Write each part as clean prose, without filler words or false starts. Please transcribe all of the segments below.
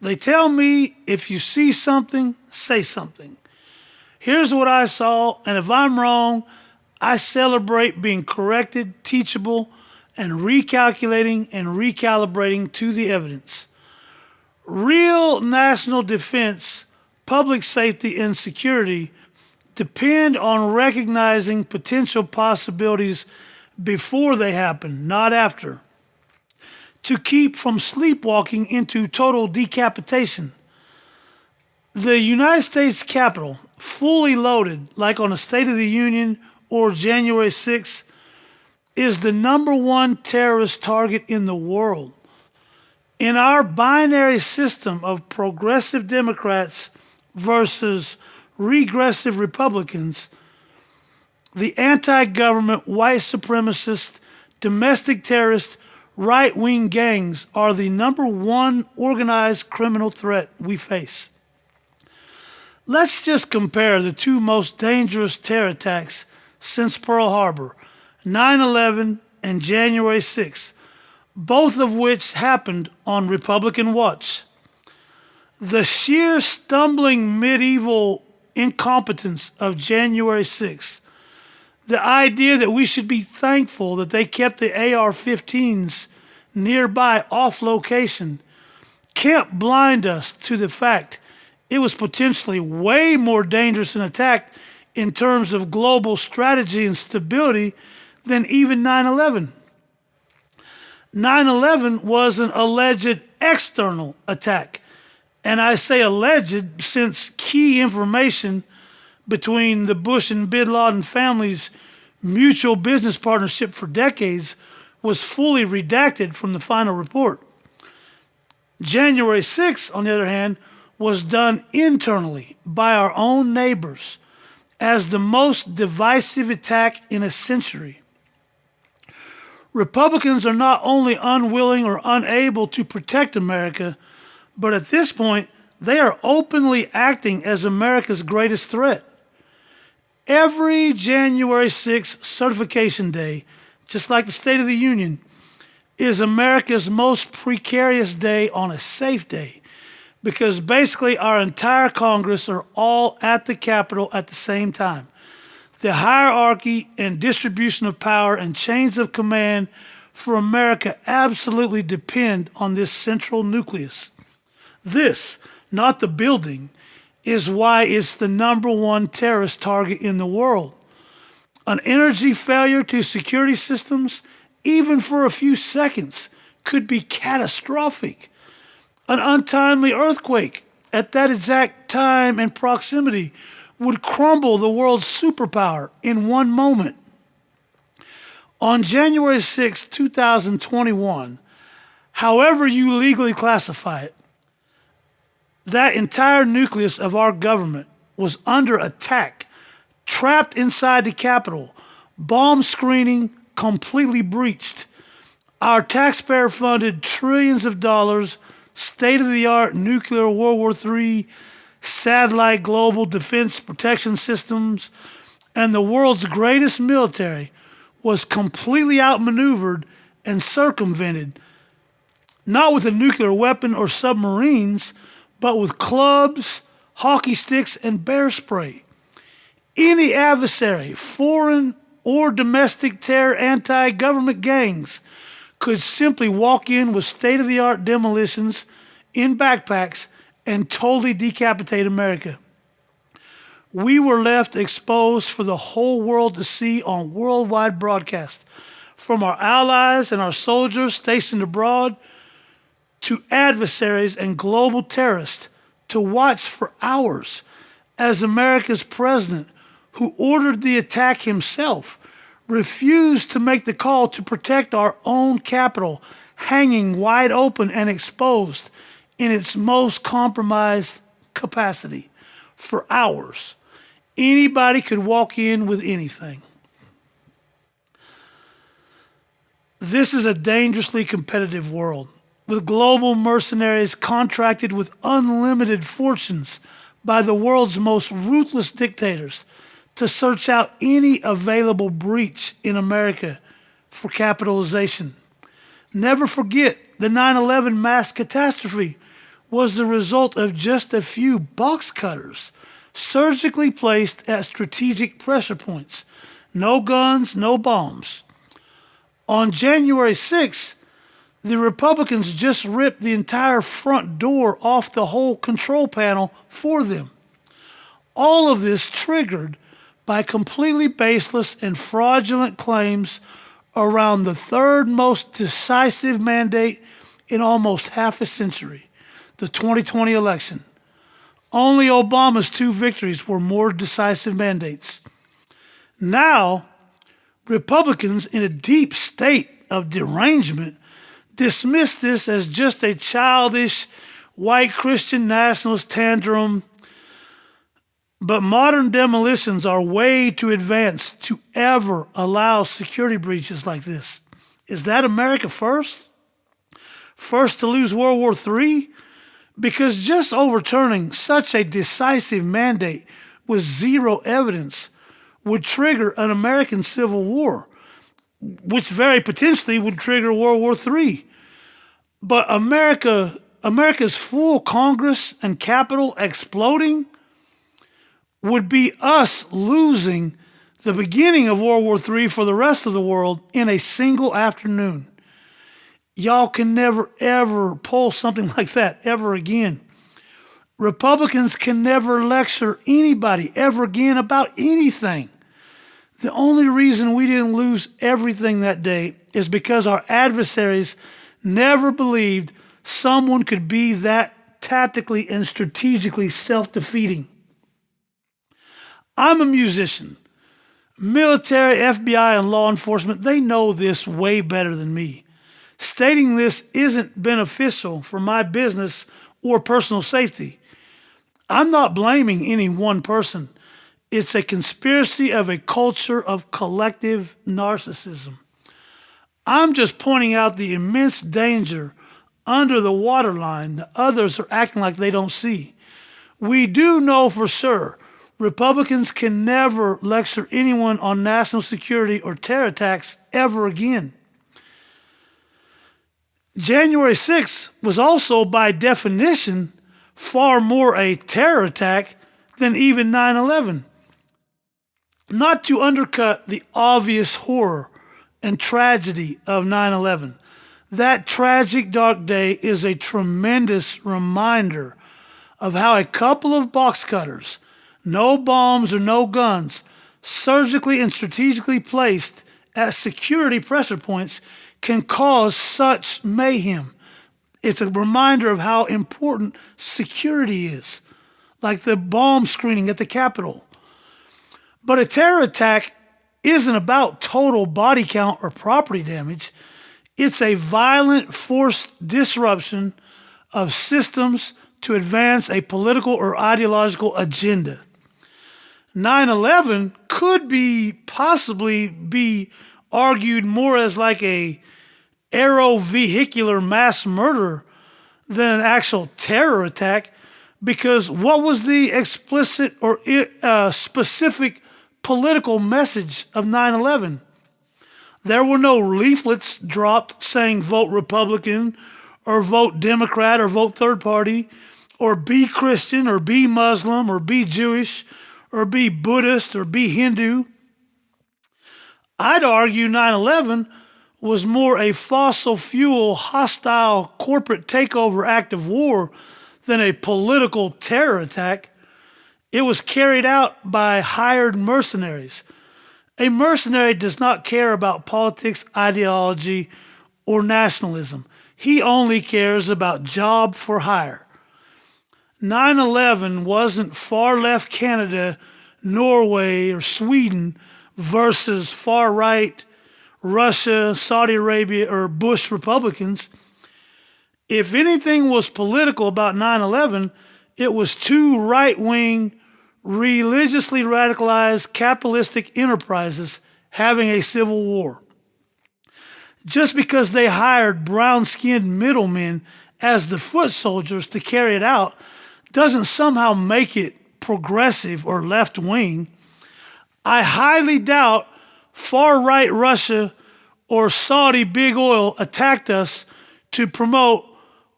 They tell me if you see something, say something. Here's what I saw, and if I'm wrong, I celebrate being corrected, teachable, and recalculating and recalibrating to the evidence. Real national defense, public safety, and security depend on recognizing potential possibilities before they happen, not after. To keep from sleepwalking into total decapitation. The United States Capitol, fully loaded, like on a State of the Union or January 6th, is the #1 terrorist target in the world. In our binary system of progressive Democrats versus regressive Republicans, the anti-government, white supremacist, domestic terrorist, right-wing gangs are the #1 organized criminal threat we face. Let's just compare the two most dangerous terror attacks since Pearl Harbor, 9/11 and January 6th, both of which happened on Republican watch. The sheer stumbling medieval incompetence of January 6th, the idea that we should be thankful that they kept the AR-15s nearby off location, can't blind us to the fact it was potentially way more dangerous an attack in terms of global strategy and stability than even 9/11. 9/11 was an alleged external attack. And I say alleged since key information between the Bush and bin Laden families' mutual business partnership for decades was fully redacted from the final report. January 6th, on the other hand, was done internally by our own neighbors as the most divisive attack in a century. Republicans are not only unwilling or unable to protect America, but at this point, they are openly acting as America's greatest threat. Every January 6th certification day, just like the State of the Union, is America's most precarious day on a safe day, because basically our entire Congress are all at the Capitol at the same time. The hierarchy and distribution of power and chains of command for America absolutely depend on this central nucleus. This, not the building, is why it's the #1 terrorist target in the world. An energy failure to security systems, even for a few seconds, could be catastrophic. An untimely earthquake at that exact time and proximity would crumble the world's superpower in one moment. On January 6, 2021, however you legally classify it, that entire nucleus of our government was under attack, trapped inside the Capitol, bomb screening completely breached. Our taxpayer-funded trillions of dollars, state-of-the-art nuclear World War III, satellite global defense protection systems, and the world's greatest military was completely outmaneuvered and circumvented, not with a nuclear weapon or submarines, but with clubs, hockey sticks, and bear spray. Any adversary, foreign or domestic terror anti-government gangs, could simply walk in with state-of-the-art demolitions in backpacks and totally decapitate America. We were left exposed for the whole world to see on worldwide broadcast, from our allies and our soldiers stationed abroad to adversaries and global terrorists, to watch for hours as America's president, who ordered the attack himself, refused to make the call to protect our own Capitol, hanging wide open and exposed in its most compromised capacity for hours. Anybody could walk in with anything. This is a dangerously competitive world, with global mercenaries contracted with unlimited fortunes by the world's most ruthless dictators to search out any available breach in America for capitalization. Never forget the 9/11 mass catastrophe, was the result of just a few box cutters surgically placed at strategic pressure points. No guns, no bombs. On January 6th, the Republicans just ripped the entire front door off the whole control panel for them. All of this triggered by completely baseless and fraudulent claims around the third most decisive mandate in almost half a century, the 2020 election. Only Obama's 2 victories were more decisive mandates. Now, Republicans in a deep state of derangement dismiss this as just a childish white Christian nationalist tantrum. But modern demolitions are way too advanced to ever allow security breaches like this. Is that America first? First to lose World War III? Because just overturning such a decisive mandate with zero evidence would trigger an American Civil War, which very potentially would trigger World War III. But America's full Congress and Capitol exploding would be us losing the beginning of World War III for the rest of the world in a single afternoon. Y'all can never, ever pull something like that ever again. Republicans can never lecture anybody ever again about anything. The only reason we didn't lose everything that day is because our adversaries never believed someone could be that tactically and strategically self-defeating. I'm a musician. Military, FBI, and law enforcement, they know this way better than me. Stating this isn't beneficial for my business or personal safety. I'm not blaming any one person. It's a conspiracy of a culture of collective narcissism. I'm just pointing out the immense danger under the waterline that others are acting like they don't see. We do know for sure Republicans can never lecture anyone on national security or terror attacks ever again. January 6th was also, by definition, far more a terror attack than even 9/11. Not to undercut the obvious horror and tragedy of 9/11, that tragic dark day is a tremendous reminder of how a couple of box cutters, no bombs or no guns, surgically and strategically placed at security pressure points can cause such mayhem. It's a reminder of how important security is, like the bomb screening at the Capitol. But a terror attack isn't about total body count or property damage. It's a violent, forced disruption of systems to advance a political or ideological agenda. 9/11 could possibly be argued more as like a aerovehicular mass murder than an actual terror attack, because what was the explicit or specific political message of 9/11? There were no leaflets dropped saying vote Republican or vote Democrat or vote third party or be Christian or be Muslim or be Jewish or be Buddhist or be Hindu. I'd argue 9/11 was more a fossil fuel hostile corporate takeover act of war than a political terror attack. It was carried out by hired mercenaries. A mercenary does not care about politics, ideology, or nationalism. He only cares about job for hire. 9/11 wasn't far left Canada, Norway, or Sweden versus far right Russia, Saudi Arabia, or Bush Republicans. If anything was political about 9/11, it was two right-wing, religiously radicalized capitalistic enterprises having a civil war. Just because they hired brown-skinned middlemen as the foot soldiers to carry it out doesn't somehow make it progressive or left-wing. I highly doubt far-right Russia or Saudi big oil attacked us to promote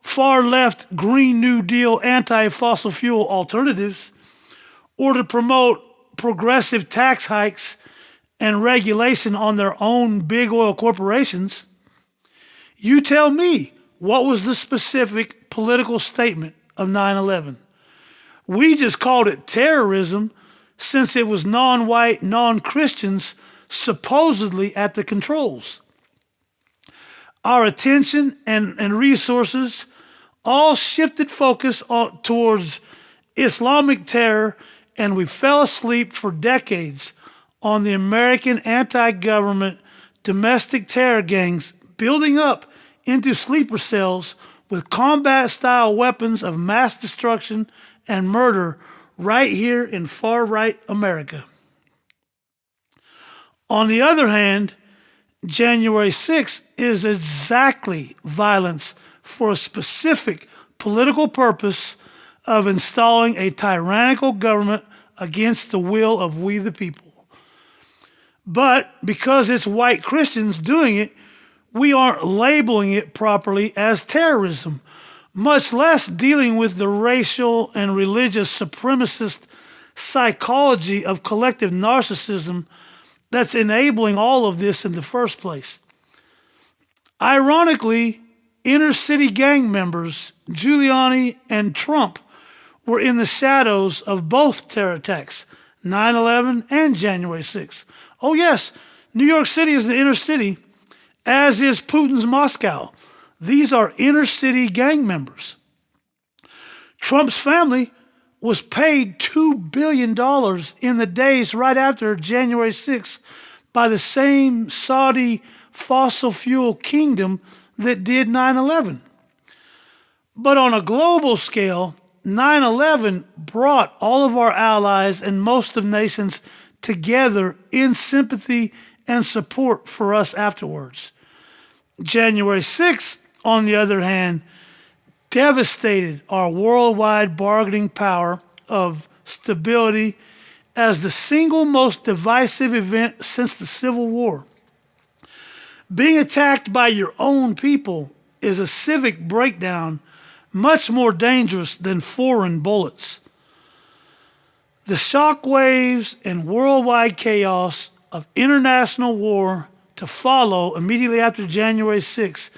far-left Green New Deal anti-fossil fuel alternatives, or to promote progressive tax hikes and regulation on their own big oil corporations. You tell me, what was the specific political statement of 9/11? We just called it terrorism since it was non-white, non-Christians supposedly at the controls. Our attention and resources all shifted focus towards Islamic terror, and we fell asleep for decades on the American anti-government domestic terror gangs building up into sleeper cells with combat-style weapons of mass destruction and murder right here in far-right America. On the other hand, January 6th is exactly violence for a specific political purpose of installing a tyrannical government against the will of we the people. But because it's white Christians doing it, we aren't labeling it properly as terrorism, much less dealing with the racial and religious supremacist psychology of collective narcissism that's enabling all of this in the first place. Ironically, inner city gang members, Giuliani and Trump, were in the shadows of both terror attacks, 9/11 and January 6th. Oh yes, New York City is the inner city, as is Putin's Moscow. These are inner city gang members. Trump's family was paid $2 billion in the days right after January 6th by the same Saudi fossil fuel kingdom that did 9/11. But on a global scale, 9/11 brought all of our allies and most of nations together in sympathy and support for us afterwards. January 6th, on the other hand, devastated our worldwide bargaining power of stability as the single most divisive event since the Civil War. Being attacked by your own people is a civic breakdown much more dangerous than foreign bullets. The shockwaves and worldwide chaos of international war to follow immediately after January 6th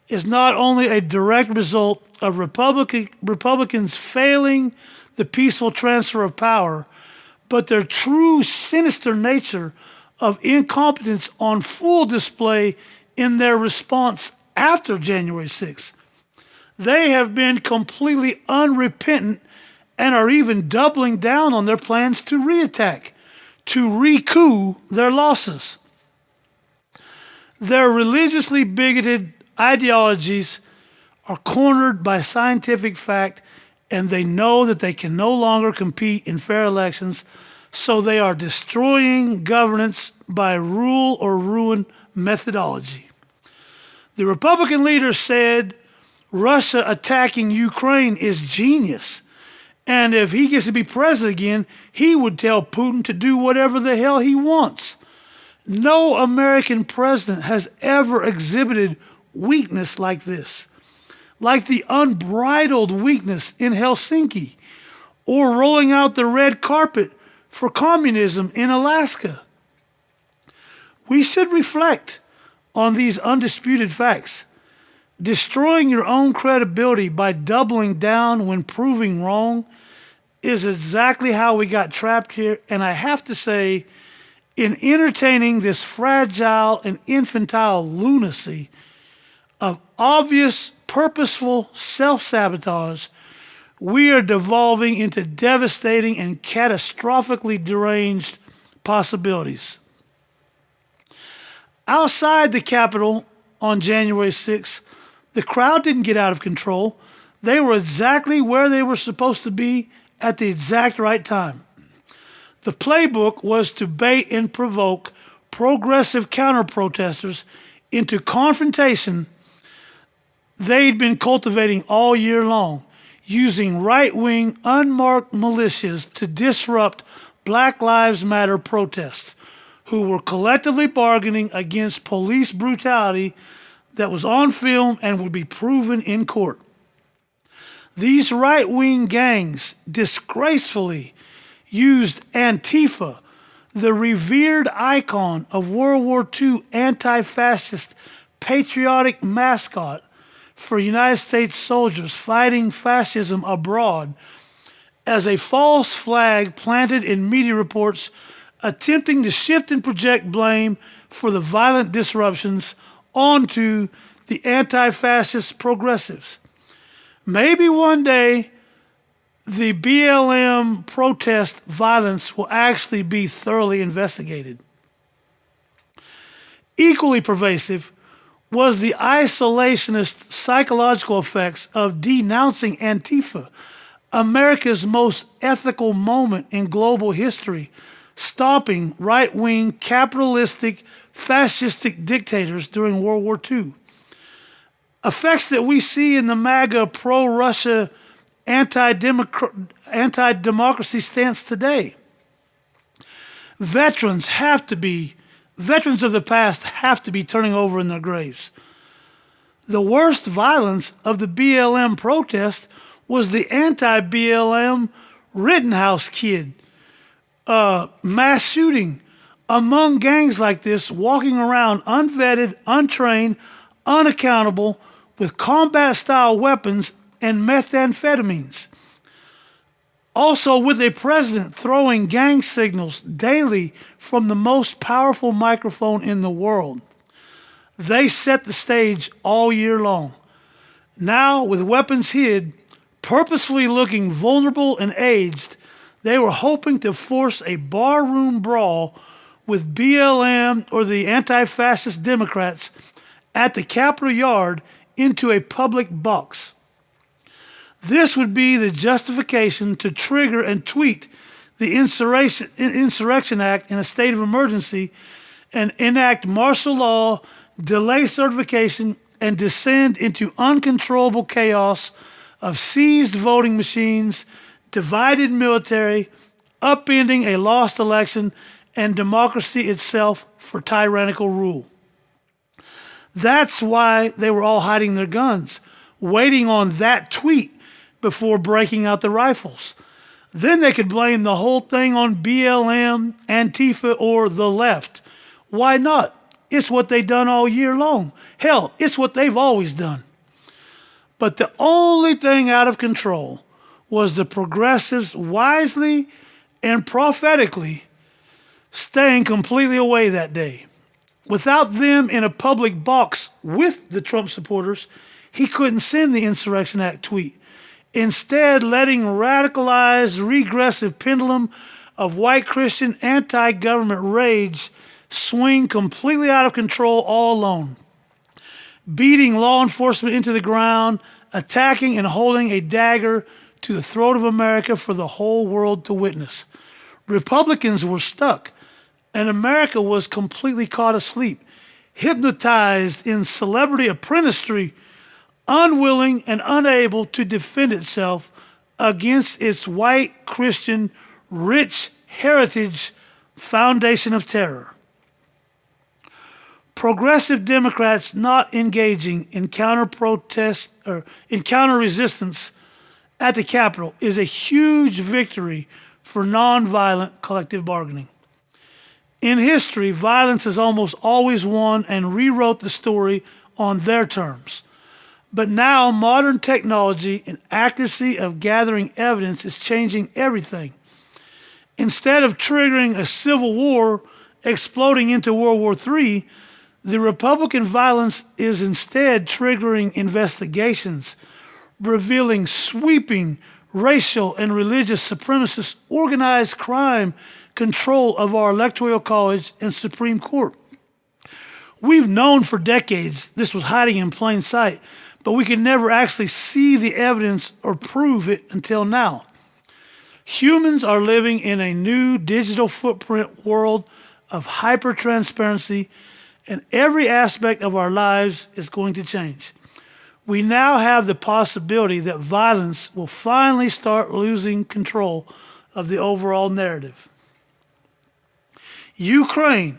is not only a direct result of Republicans failing the peaceful transfer of power, but their true sinister nature of incompetence on full display in their response after January 6th. They have been completely unrepentant and are even doubling down on their plans to reattack, to recoup their losses. Their religiously bigoted ideologies are cornered by scientific fact, and they know that they can no longer compete in fair elections, so they are destroying governance by rule or ruin methodology. The Republican leader said Russia attacking Ukraine is genius, and if he gets to be president again, he would tell Putin to do whatever the hell he wants. No American president has ever exhibited weakness like this, like the unbridled weakness in Helsinki, or rolling out the red carpet for communism in Alaska. We should reflect on these undisputed facts. Destroying your own credibility by doubling down when proving wrong is exactly how we got trapped here, and I have to say, in entertaining this fragile and infantile lunacy of obvious, purposeful self-sabotage, we are devolving into devastating and catastrophically deranged possibilities. Outside the Capitol on January 6th, the crowd didn't get out of control. They were exactly where they were supposed to be at the exact right time. The playbook was to bait and provoke progressive counter-protesters into confrontation they'd been cultivating all year long, using right-wing unmarked militias to disrupt Black Lives Matter protests, who were collectively bargaining against police brutality that was on film and would be proven in court. These right-wing gangs disgracefully used Antifa, the revered icon of World War II anti-fascist patriotic mascot for United States soldiers fighting fascism abroad, as a false flag planted in media reports attempting to shift and project blame for the violent disruptions onto the anti-fascist progressives. Maybe one day the BLM protest violence will actually be thoroughly investigated. Equally pervasive was the isolationist psychological effects of denouncing Antifa, America's most ethical moment in global history, stopping right-wing, capitalistic, fascistic dictators during World War II. Effects that we see in the MAGA pro-Russia anti-democracy stance today. Veterans of the past have to be turning over in their graves. The worst violence of the BLM protest was the anti-BLM Rittenhouse kid mass shooting among gangs like this, walking around unvetted, untrained, unaccountable, with combat-style weapons and methamphetamines. Also, with a president throwing gang signals daily from the most powerful microphone in the world. They set the stage all year long. Now, with weapons hid, purposefully looking vulnerable and aged, they were hoping to force a barroom brawl with BLM or the anti-fascist Democrats at the Capitol Yard into a public box. This would be the justification to trigger and tweak the Insurrection Act in a state of emergency and enact martial law, delay certification, and descend into uncontrollable chaos of seized voting machines, divided military, upending a lost election, and democracy itself for tyrannical rule. That's why they were all hiding their guns, waiting on that tweet before breaking out the rifles. Then they could blame the whole thing on BLM, Antifa, or the left. Why not? It's what they've done all year long. Hell, it's what they've always done. But the only thing out of control was the progressives wisely and prophetically staying completely away that day. Without them in a public box with the Trump supporters, he couldn't send the Insurrection Act tweet. Instead, letting radicalized, regressive pendulum of white Christian anti-government rage swing completely out of control all alone, beating law enforcement into the ground, attacking and holding a dagger to the throat of America for the whole world to witness. Republicans were stuck, and America was completely caught asleep, hypnotized in celebrity apprenticeship, unwilling and unable to defend itself against its white Christian rich heritage foundation of terror. Progressive Democrats not engaging in counter-protest or in counter-resistance at the Capitol is a huge victory for nonviolent collective bargaining. In history, violence has almost always won and rewrote the story on their terms. But now modern technology and accuracy of gathering evidence is changing everything. Instead of triggering a civil war exploding into World War III, the Republican violence is instead triggering investigations, revealing sweeping racial and religious supremacist organized crime control of our Electoral College and Supreme Court. We've known for decades this was hiding in plain sight, but we could never actually see the evidence or prove it until now. Humans are living in a new digital footprint world of hyper-transparency, and every aspect of our lives is going to change. We now have the possibility that violence will finally start losing control of the overall narrative. Ukraine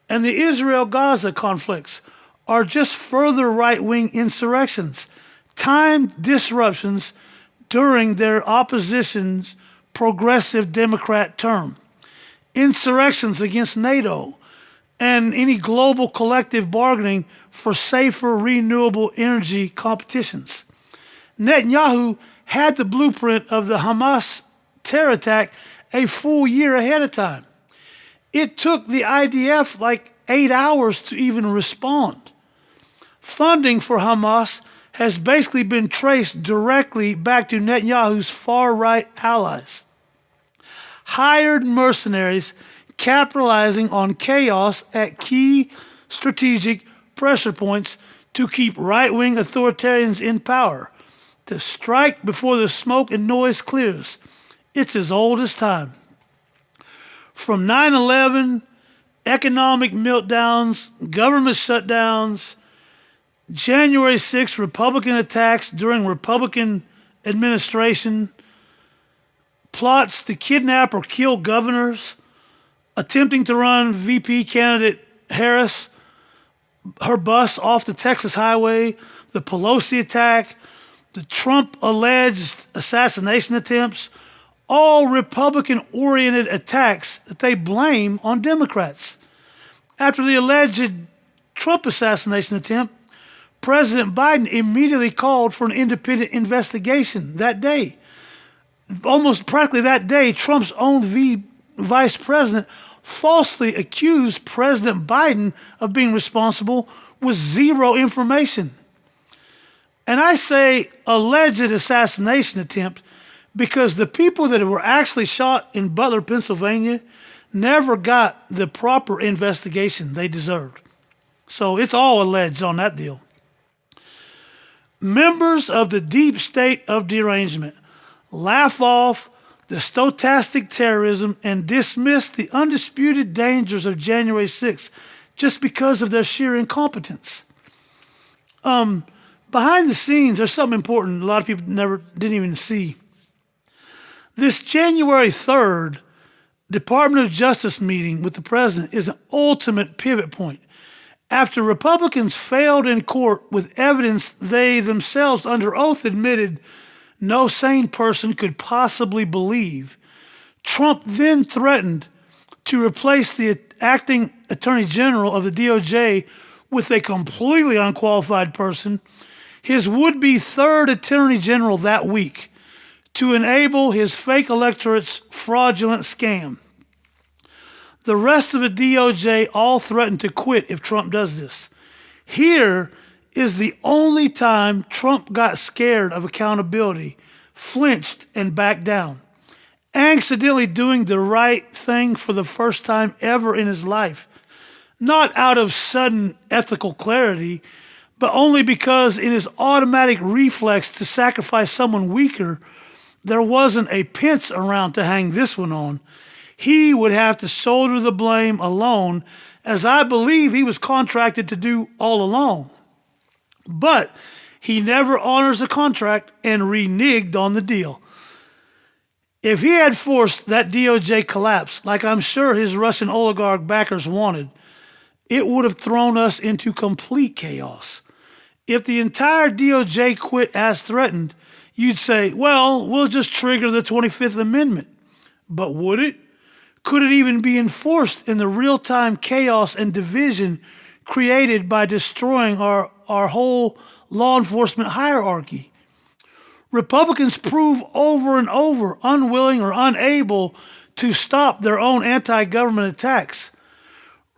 and the Israel-Gaza conflicts are just further right-wing insurrections, timed disruptions during their opposition's progressive Democrat term, insurrections against NATO, and any global collective bargaining for safer renewable energy competitions. Netanyahu had the blueprint of the Hamas terror attack a full year ahead of time. It took the IDF like 8 hours to even respond. Funding for Hamas has basically been traced directly back to Netanyahu's far-right allies. Hired mercenaries capitalizing on chaos at key strategic pressure points to keep right-wing authoritarians in power, to strike before the smoke and noise clears. It's as old as time. From 9/11, economic meltdowns, government shutdowns, January 6th, Republican attacks during Republican administration, plots to kidnap or kill governors, attempting to run VP candidate Harris, her bus off the Texas highway, the Pelosi attack, the Trump alleged assassination attempts, all Republican-oriented attacks that they blame on Democrats. After the alleged Trump assassination attempt, President Biden immediately called for an independent investigation that day. Almost practically that day, Trump's own vice president falsely accused President Biden of being responsible with zero information. And I say alleged assassination attempt because the people that were actually shot in Butler, Pennsylvania, never got the proper investigation they deserved. So it's all alleged on that deal. Members of the deep state of derangement laugh off the stochastic terrorism and dismiss the undisputed dangers of January 6th just because of their sheer incompetence. Behind the scenes, there's something important a lot of people didn't even see. This January 3rd Department of Justice meeting with the president is an ultimate pivot point. After Republicans failed in court with evidence they themselves under oath admitted no sane person could possibly believe, Trump then threatened to replace the acting Attorney General of the DOJ with a completely unqualified person, his would-be third Attorney General that week, to enable his fake electorate's fraudulent scam. The rest of the DOJ all threatened to quit if Trump does this. Here is the only time Trump got scared of accountability, flinched, and backed down, accidentally doing the right thing for the first time ever in his life, not out of sudden ethical clarity, but only because in his automatic reflex to sacrifice someone weaker, there wasn't a Pence around to hang this one on. He would have to shoulder the blame alone, as I believe he was contracted to do all along. But he never honors the contract and reneged on the deal. If he had forced that DOJ collapse, like I'm sure his Russian oligarch backers wanted, it would have thrown us into complete chaos. If the entire DOJ quit as threatened, you'd say, well, we'll just trigger the 25th Amendment. But would it? Could it even be enforced in the real-time chaos and division created by destroying our whole law enforcement hierarchy? Republicans prove over and over unwilling or unable to stop their own anti-government attacks.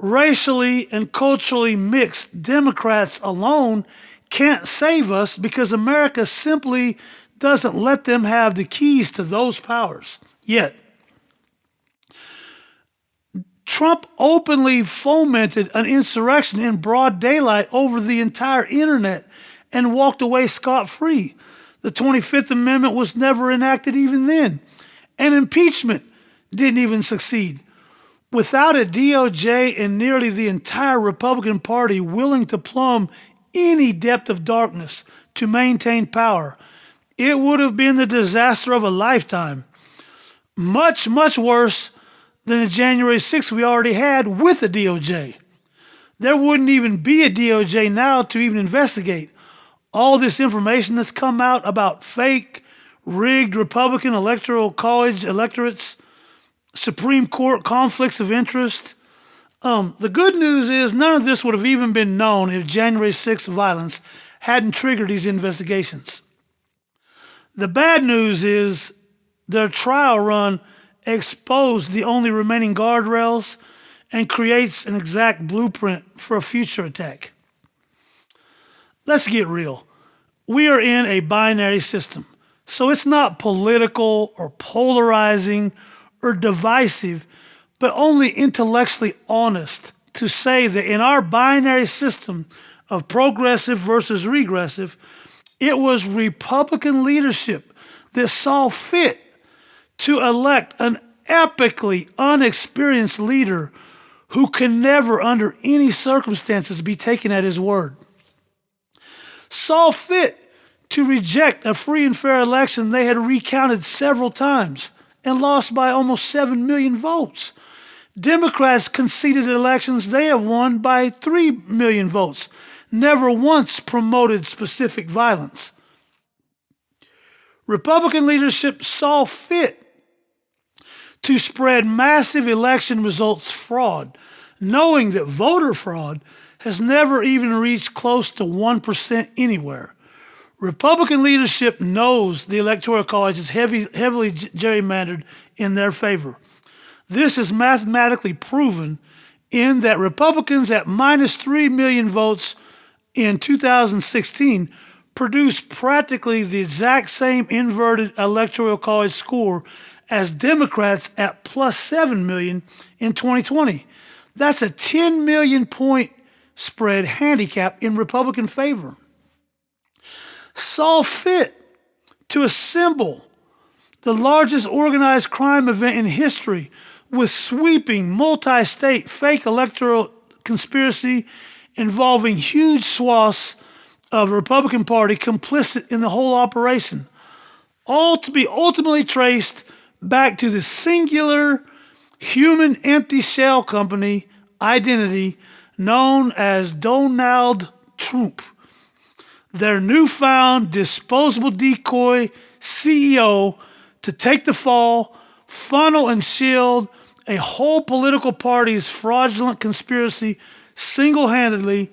Racially and culturally mixed Democrats alone can't save us because America simply doesn't let them have the keys to those powers yet. Trump openly fomented an insurrection in broad daylight over the entire internet and walked away scot-free. The 25th Amendment was never enacted even then, and impeachment didn't even succeed. Without a DOJ and nearly the entire Republican Party willing to plumb any depth of darkness to maintain power, it would have been the disaster of a lifetime. Much, much worse than the January 6th we already had with the DOJ. There wouldn't even be a DOJ now to even investigate all this information that's come out about fake rigged Republican electoral college electorates, Supreme Court conflicts of interest. The good news is none of this would have even been known if January 6th violence hadn't triggered these investigations. The bad news is their trial run exposed the only remaining guardrails and creates an exact blueprint for a future attack. Let's get real. We are in a binary system, so it's not political or polarizing or divisive, but only intellectually honest to say that in our binary system of progressive versus regressive, it was Republican leadership that saw fit to elect an epically unexperienced leader who can never, under any circumstances, be taken at his word. Saw fit to reject a free and fair election they had recounted several times and lost by almost 7 million votes. Democrats conceded elections they have won by 3 million votes, never once promoted specific violence. Republican leadership saw fit to spread massive election results fraud, knowing that voter fraud has never even reached close to 1% anywhere. Republican leadership knows the Electoral College is heavily gerrymandered in their favor. This is mathematically proven in that Republicans at minus 3 million votes in 2016 produced practically the exact same inverted Electoral College score as Democrats at plus 7 million in 2020. That's a 10 million point spread handicap in Republican favor. Saw fit to assemble the largest organized crime event in history with sweeping multi-state fake electoral conspiracy involving huge swaths of the Republican Party complicit in the whole operation, all to be ultimately traced back to the singular human empty shell company identity known as Donald Trump, their newfound disposable decoy CEO to take the fall, funnel and shield a whole political party's fraudulent conspiracy single-handedly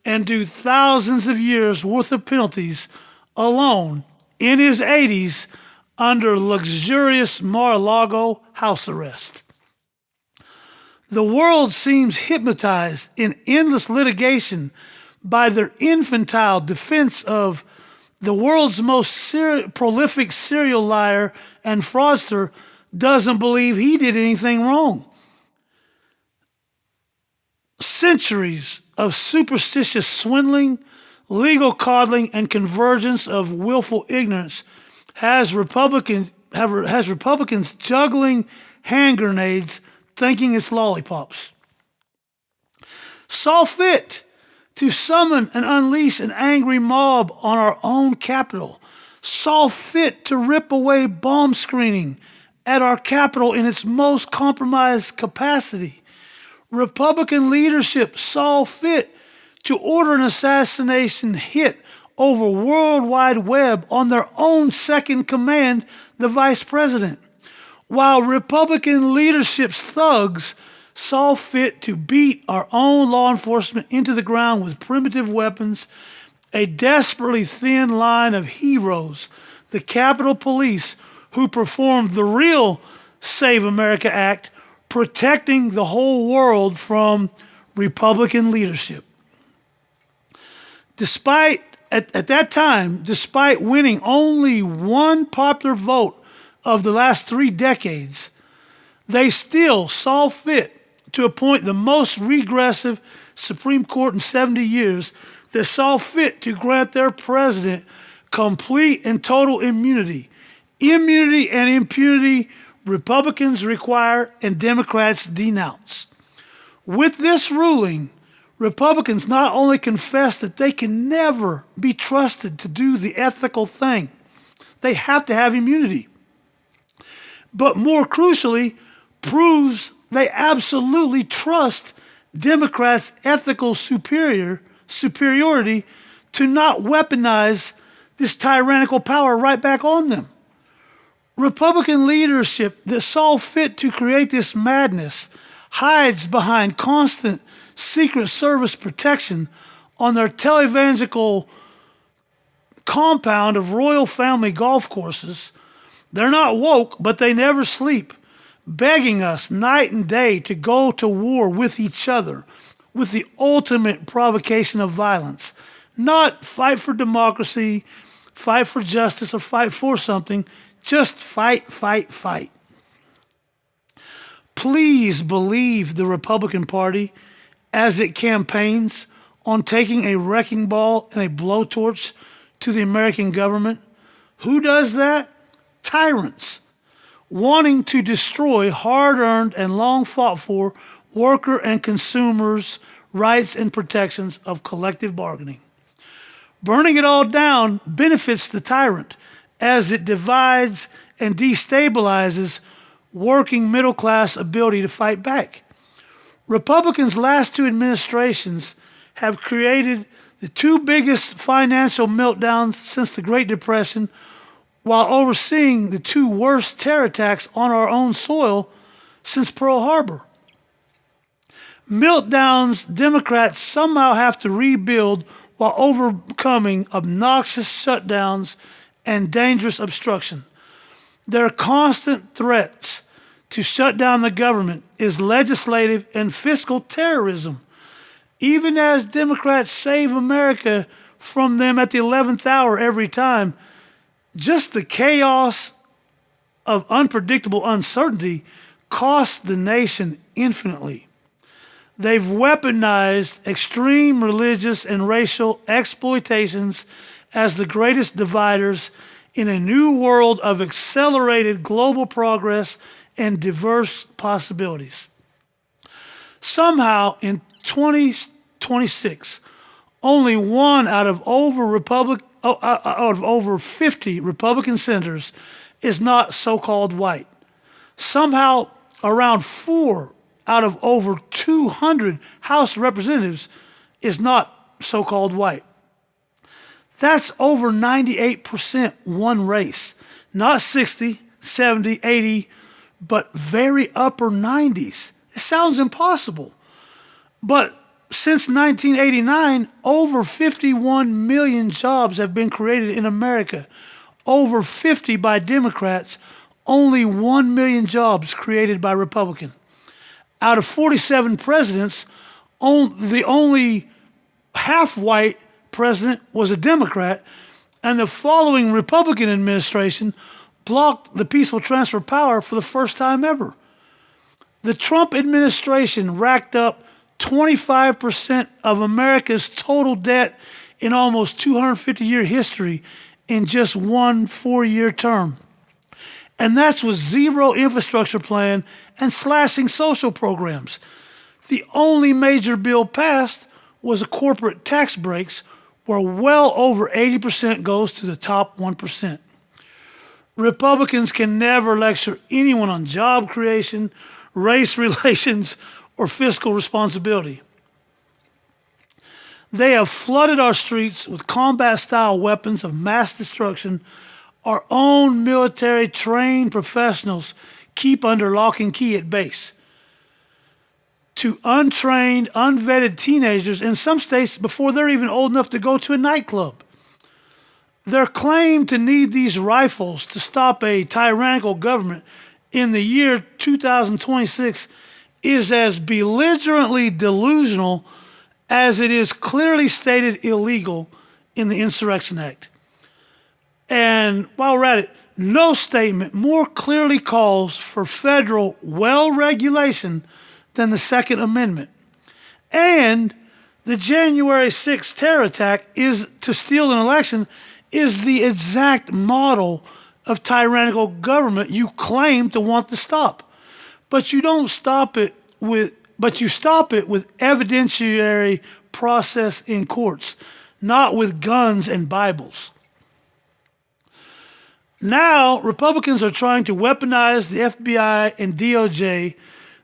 and do thousands of years worth of penalties alone in his 80s under luxurious Mar-a-Lago house arrest. The world seems hypnotized in endless litigation by their infantile defense of the world's most prolific serial liar and fraudster doesn't believe he did anything wrong. Centuries of superstitious swindling, legal coddling, and convergence of willful ignorance has Republicans juggling hand grenades thinking it's lollipops. Saw fit to summon and unleash an angry mob on our own Capitol. Saw fit to rip away bomb screening at our Capitol in its most compromised capacity. Republican leadership saw fit to order an assassination hit over World Wide Web on their own second command, the vice president, while Republican leadership's thugs saw fit to beat our own law enforcement into the ground with primitive weapons, a desperately thin line of heroes, the Capitol Police, who performed the real Save America Act, protecting the whole world from Republican leadership. At that time, despite winning only one popular vote of the last 3 decades, they still saw fit to appoint the most regressive Supreme Court in 70 years that saw fit to grant their president complete and total immunity. Immunity and impunity Republicans require and Democrats denounce. With this ruling, Republicans not only confess that they can never be trusted to do the ethical thing, they have to have immunity, but more crucially, proves they absolutely trust Democrats' ethical superiority to not weaponize this tyrannical power right back on them. Republican leadership that saw fit to create this madness hides behind constant Secret Service protection on their televangelical compound of royal family golf courses. They're not woke, but they never sleep, begging us night and day to go to war with each other, with the ultimate provocation of violence. Not fight for democracy, fight for justice, or fight for something. Just fight, fight, fight. Please believe the Republican Party as it campaigns on taking a wrecking ball and a blowtorch to the American government. Who does that? Tyrants, wanting to destroy hard-earned and long-fought-for worker and consumers' rights and protections of collective bargaining. Burning it all down benefits the tyrant as it divides and destabilizes working middle-class ability to fight back. Republicans' last two administrations have created the two biggest financial meltdowns since the Great Depression, while overseeing the two worst terror attacks on our own soil since Pearl Harbor. Meltdowns Democrats somehow have to rebuild while overcoming obnoxious shutdowns and dangerous obstruction. Their constant threats to shut down the government is legislative and fiscal terrorism. Even as Democrats save America from them at the 11th hour every time, just the chaos of unpredictable uncertainty costs the nation infinitely. They've weaponized extreme religious and racial exploitations as the greatest dividers in a new world of accelerated global progress and diverse possibilities. Somehow, in 2026, only one out of over 50 Republican senators is not so-called white. Somehow, around 4 out of over 200 House representatives is not so-called white. That's over 98% one race. Not 60, 70, 80, but very upper 90s. It sounds impossible. But since 1989, over 51 million jobs have been created in America. Over 50 by Democrats, only 1 million jobs created by Republicans. Out of 47 presidents, the only half-white president was a Democrat, and the following Republican administration blocked the peaceful transfer of power for the first time ever. The Trump administration racked up 25% of America's total debt in almost 250-year history in just one 4-year term. And that's with zero infrastructure plan and slashing social programs. The only major bill passed was a corporate tax breaks, where well over 80% goes to the top 1%. Republicans can never lecture anyone on job creation, race relations, or fiscal responsibility. They have flooded our streets with combat-style weapons of mass destruction. Our own military-trained professionals keep under lock and key at base. To untrained, unvetted teenagers in some states before they're even old enough to go to a nightclub. Their claim to need these rifles to stop a tyrannical government in the year 2026 is as belligerently delusional as it is clearly stated illegal in the Insurrection Act. And while we're at it, no statement more clearly calls for federal well-regulation than the Second Amendment. And the January 6th terror attack to steal an election is the exact model of tyrannical government you claim to want to stop. But you stop it with evidentiary process in courts, not with guns and Bibles. Now, Republicans are trying to weaponize the FBI and DOJ.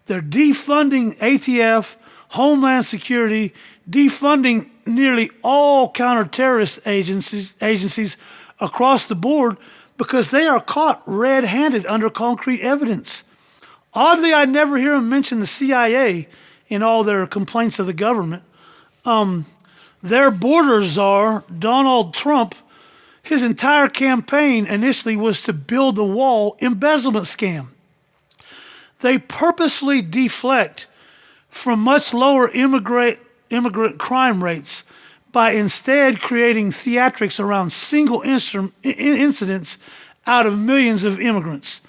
They're defunding ATF, Homeland Security, defunding nearly all counterterrorist agencies across the board because they are caught red-handed under concrete evidence. Oddly, I never hear them mention the CIA in all their complaints of the government. Their border czar, Donald Trump, his entire campaign initially was to build the wall embezzlement scam. They purposely deflect from much lower immigrant crime rates by instead creating theatrics around single incidents out of millions of immigrants.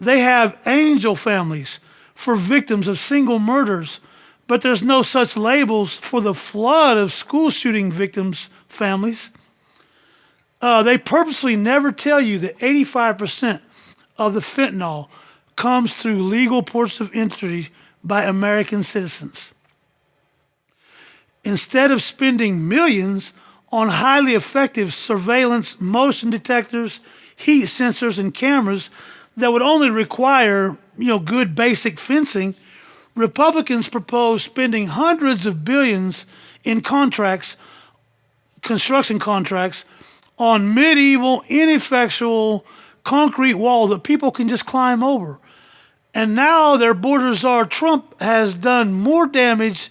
They have angel families for victims of single murders, but there's no such labels for the flood of school shooting victims' families. They purposely never tell you that 85% of the fentanyl comes through legal ports of entry by American citizens. Instead of spending millions on highly effective surveillance, motion detectors, heat sensors, and cameras that would only require, good basic fencing, Republicans propose spending hundreds of billions in construction contracts, on medieval, ineffectual concrete wall that people can just climb over. And now their border czar Trump has done more damage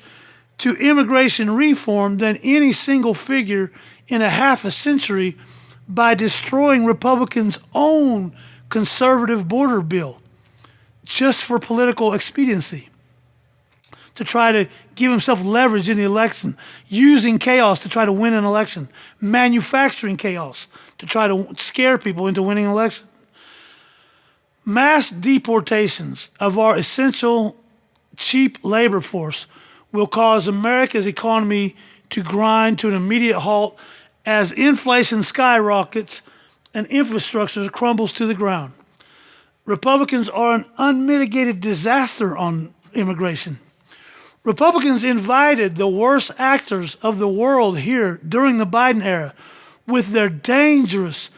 to immigration reform than any single figure in a half a century by destroying Republicans' own conservative border bill just for political expediency, to try to give himself leverage in the election, using chaos to try to win an election, manufacturing chaos to try to scare people into winning an election. Mass deportations of our essential, cheap labor force will cause America's economy to grind to an immediate halt as inflation skyrockets and infrastructure crumbles to the ground. Republicans are an unmitigated disaster on immigration. Republicans invited the worst actors of the world here during the Biden era with their dangerous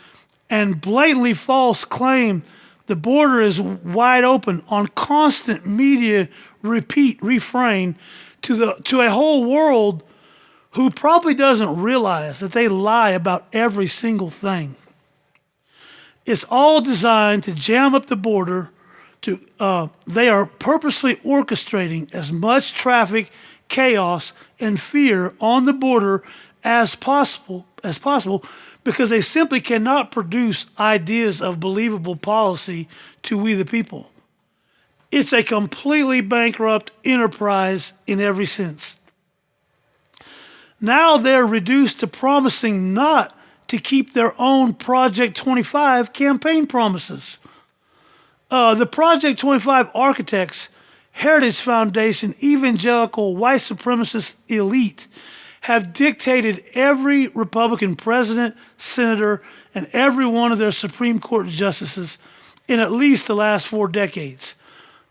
and blatantly false claim the border is wide open on constant media refrain to a whole world who probably doesn't realize that they lie about every single thing. It's all designed to jam up the border. They are purposely orchestrating as much traffic, chaos, and fear on the border as possible, because they simply cannot produce ideas of believable policy to we the people. It's a completely bankrupt enterprise in every sense. Now they're reduced to promising not to keep their own Project 25 campaign promises. The Project 25 architects, Heritage Foundation, evangelical white supremacist elite have dictated every Republican president, senator, and every one of their Supreme Court justices in at least the last 4 decades.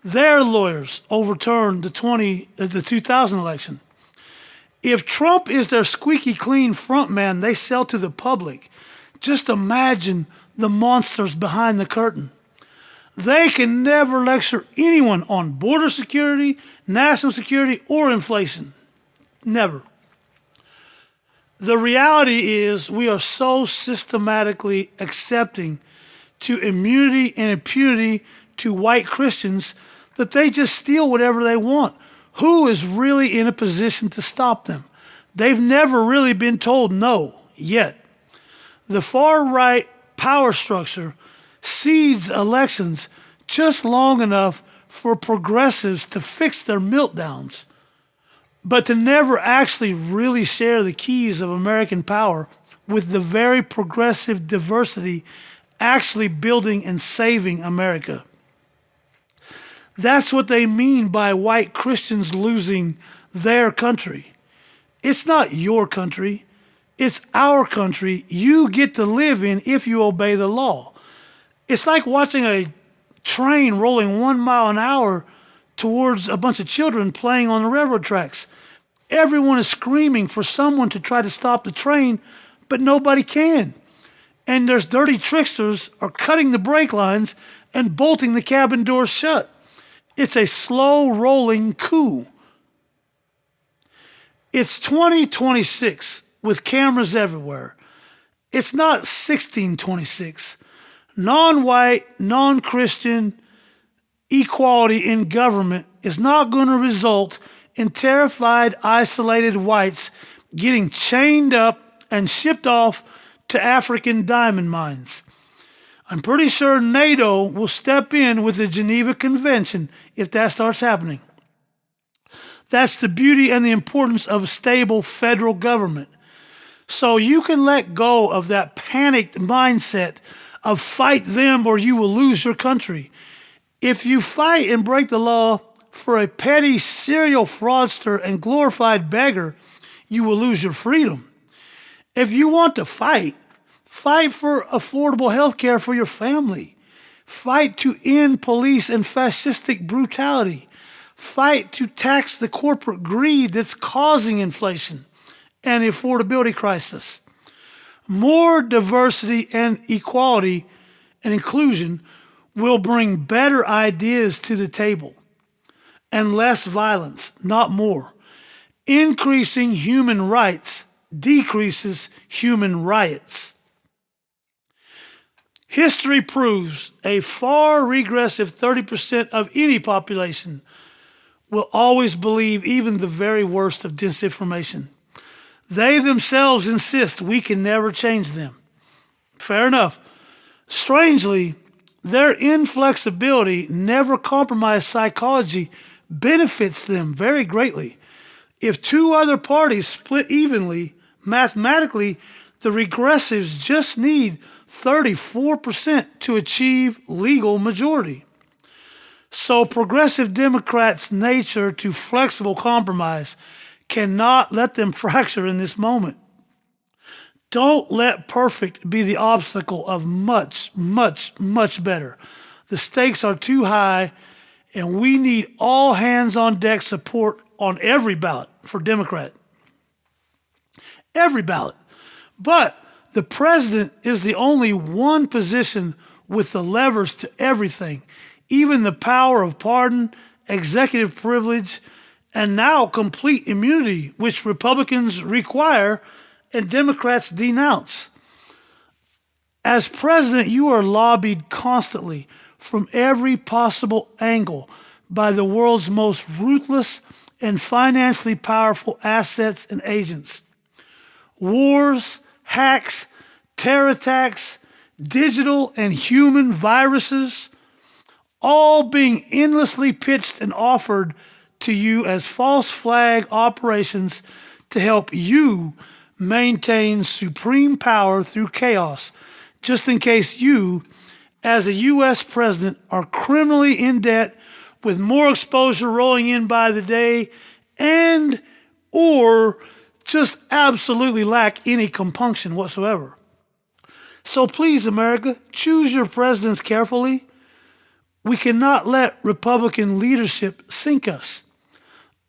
Their lawyers overturned the 2000 election. If Trump is their squeaky clean frontman they sell to the public, just imagine the monsters behind the curtain. They can never lecture anyone on border security, national security, or inflation. Never. The reality is we are so systematically accepting to immunity and impunity to white Christians that they just steal whatever they want. Who is really in a position to stop them? They've never really been told no, yet. The far-right power structure seeds elections just long enough for progressives to fix their meltdowns, but to never actually really share the keys of American power with the very progressive diversity actually building and saving America. That's what they mean by white Christians losing their country. It's not your country. It's our country you get to live in if you obey the law. It's like watching a train rolling 1 mile an hour towards a bunch of children playing on the railroad tracks. Everyone is screaming for someone to try to stop the train, but nobody can. And there's dirty tricksters are cutting the brake lines and bolting the cabin doors shut. It's a slow-rolling coup. It's 2026 with cameras everywhere. It's not 1626. non-white, non-Christian equality in government is not going to result in terrified, isolated whites getting chained up and shipped off to African diamond mines. I'm pretty sure NATO will step in with the Geneva Convention if that starts happening. That's the beauty and the importance of a stable federal government. So you can let go of that panicked mindset of fight them or you will lose your country. If you fight and break the law for a petty serial fraudster and glorified beggar, you will lose your freedom. If you want to fight for affordable health care for your family. Fight to end police and fascistic brutality. Fight to tax the corporate greed that's causing inflation and the affordability crisis. More diversity and equality and inclusion will bring better ideas to the table and less violence, not more. Increasing human rights decreases human riots. History proves a far regressive 30% of any population will always believe even the very worst of disinformation. They themselves insist we can never change them. Fair enough. Strangely, their inflexibility, never compromised psychology benefits them very greatly. If two other parties split evenly, mathematically, the regressives just need 34% to achieve legal majority. So progressive Democrats' nature to flexible compromise cannot let them fracture in this moment. Don't let perfect be the obstacle of much, much, much better. The stakes are too high, and we need all hands on deck support on every ballot for Democrat. Every ballot. But the president is the only one position with the levers to everything, even the power of pardon, executive privilege, and now complete immunity, which Republicans require and Democrats denounce. As president, you are lobbied constantly from every possible angle by the world's most ruthless and financially powerful assets and agents. Wars, hacks, terror attacks, digital and human viruses, all being endlessly pitched and offered to you as false flag operations to help you maintain supreme power through chaos, just in case you, as a U.S. president, are criminally in debt with more exposure rolling in by the day and or just absolutely lack any compunction whatsoever. So please, America, choose your presidents carefully. We cannot let Republican leadership sink us.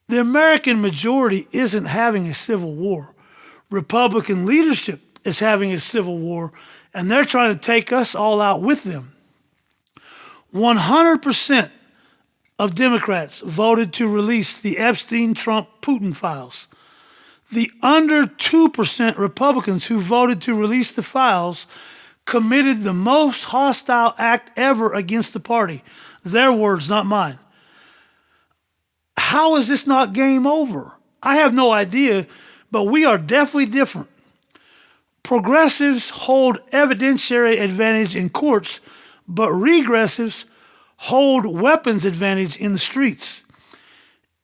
The American majority isn't having a civil war. Republican leadership is having a civil war, and they're trying to take us all out with them. 100% of Democrats voted to release the Epstein-Trump-Putin files. The under 2% Republicans who voted to release the files committed the most hostile act ever against the party. Their words, not mine. How is this not game over? I have no idea, but we are definitely different. Progressives hold evidentiary advantage in courts, but regressives hold weapons advantage in the streets.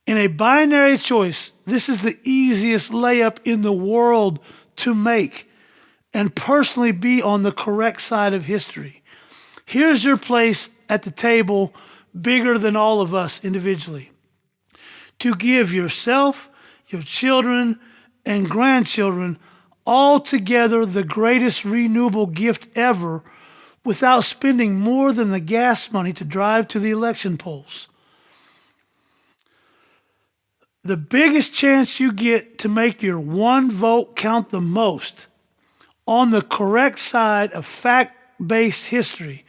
In a binary choice, this is the easiest layup in the world to make and personally be on the correct side of history. Here's your place at the table, bigger than all of us individually. To give yourself, your children, and grandchildren all together the greatest renewable gift ever without spending more than the gas money to drive to the election polls. The biggest chance you get to make your one vote count the most on the correct side of fact-based history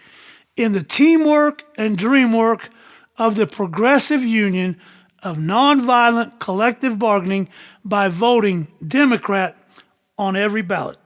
in the teamwork and dreamwork of the Progressive Union of Nonviolent Collective Bargaining by voting Democrat on every ballot.